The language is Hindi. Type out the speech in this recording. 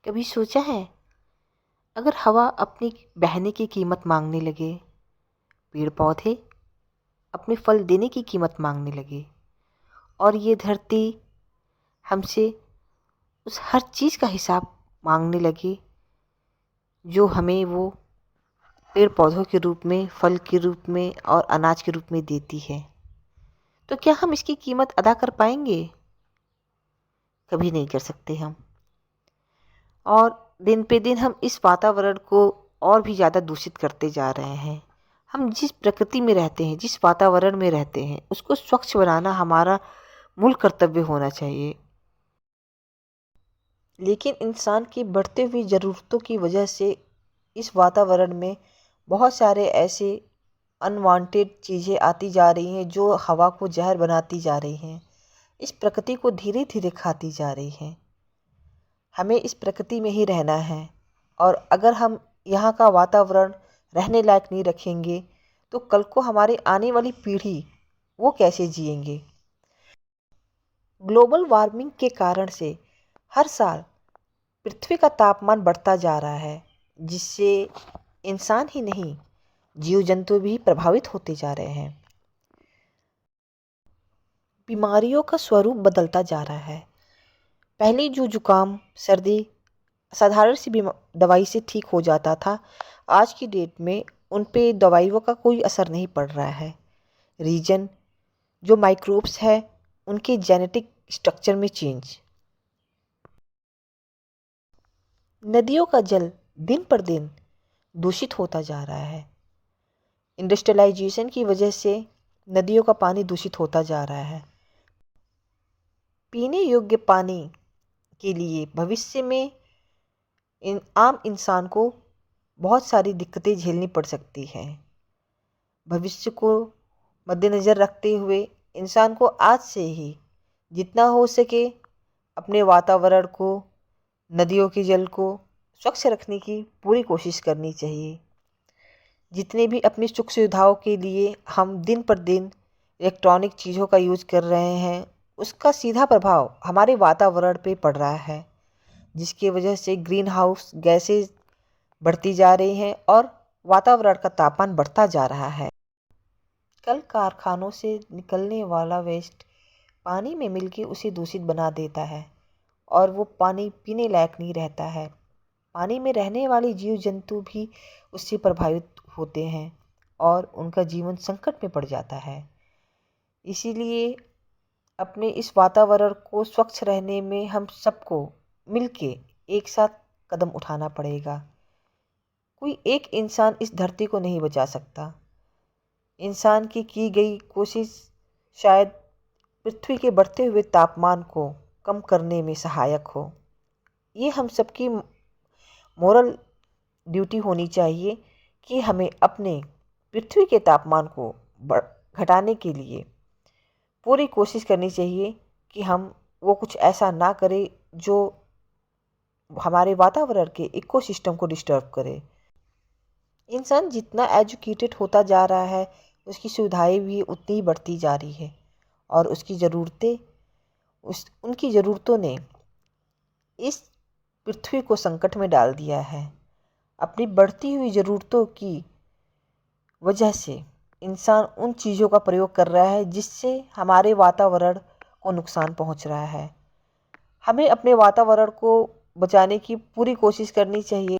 कभी सोचा है, अगर हवा अपनी बहने की कीमत मांगने लगे, पेड़ पौधे अपने फल देने की कीमत मांगने लगे और ये धरती हमसे उस हर चीज़ का हिसाब मांगने लगे जो हमें वो पेड़ पौधों के रूप में, फल के रूप में और अनाज के रूप में देती है, तो क्या हम इसकी कीमत अदा कर पाएंगे? कभी नहीं कर सकते हम। और दिन पे दिन हम इस वातावरण को और भी ज़्यादा दूषित करते जा रहे हैं। हम जिस प्रकृति में रहते हैं, जिस वातावरण में रहते हैं, उसको स्वच्छ बनाना हमारा मूल कर्तव्य होना चाहिए। लेकिन इंसान की बढ़ती हुई ज़रूरतों की वजह से इस वातावरण में बहुत सारे ऐसे अनवांटेड चीज़ें आती जा रही हैं जो हवा को जहर बनाती जा रही हैं, इस प्रकृति को धीरे धीरे खाती जा रही हैं। हमें इस प्रकृति में ही रहना है और अगर हम यहाँ का वातावरण रहने लायक नहीं रखेंगे तो कल को हमारी आने वाली पीढ़ी वो कैसे जिएंगे। ग्लोबल वार्मिंग के कारण से हर साल पृथ्वी का तापमान बढ़ता जा रहा है, जिससे इंसान ही नहीं, जीव जंतु भी प्रभावित होते जा रहे हैं। बीमारियों का स्वरूप बदलता जा रहा है। पहले जो जुकाम सर्दी साधारण सी दवाई से ठीक हो जाता था, आज की डेट में उन पे दवाइयों का कोई असर नहीं पड़ रहा है। रीजन जो माइक्रोब्स है उनके जेनेटिक स्ट्रक्चर में चेंज। नदियों का जल दिन पर दिन दूषित होता जा रहा है। इंडस्ट्रियलाइजेशन की वजह से नदियों का पानी दूषित होता जा रहा है। पीने योग्य पानी के लिए भविष्य में आम इंसान को बहुत सारी दिक्कतें झेलनी पड़ सकती हैं। भविष्य को मद्देनज़र रखते हुए इंसान को आज से ही जितना हो सके अपने वातावरण को, नदियों के जल को स्वच्छ रखने की पूरी कोशिश करनी चाहिए। जितने भी अपनी सुख सुविधाओं के लिए हम दिन पर दिन इलेक्ट्रॉनिक चीज़ों का यूज़ कर रहे हैं, उसका सीधा प्रभाव हमारे वातावरण पे पड़ रहा है, जिसकी वजह से ग्रीन हाउस गैसेज बढ़ती जा रही हैं और वातावरण का तापमान बढ़ता जा रहा है। कल कारखानों से निकलने वाला वेस्ट पानी में मिलकर उसे दूषित बना देता है और वो पानी पीने लायक नहीं रहता है। पानी में रहने वाले जीव जंतु भी उससे प्रभावित होते हैं और उनका जीवन संकट में पड़ जाता है। इसीलिए अपने इस वातावरण को स्वच्छ रहने में हम सबको मिलके एक साथ कदम उठाना पड़ेगा। कोई एक इंसान इस धरती को नहीं बचा सकता। इंसान की गई कोशिश शायद पृथ्वी के बढ़ते हुए तापमान को कम करने में सहायक हो। ये हम सबकी मोरल ड्यूटी होनी चाहिए कि हमें अपने पृथ्वी के तापमान को घटाने के लिए पूरी कोशिश करनी चाहिए कि हम वो कुछ ऐसा ना करें जो हमारे वातावरण के इकोसिस्टम को डिस्टर्ब करे। इंसान जितना एजुकेटेड होता जा रहा है, उसकी सुविधाएं भी उतनी ही बढ़ती जा रही है और उसकी ज़रूरतें उनकी ज़रूरतों ने इस पृथ्वी को संकट में डाल दिया है। अपनी बढ़ती हुई ज़रूरतों की वजह से इंसान उन चीज़ों का प्रयोग कर रहा है जिससे हमारे वातावरण को नुकसान पहुंच रहा है। हमें अपने वातावरण को बचाने की पूरी कोशिश करनी चाहिए।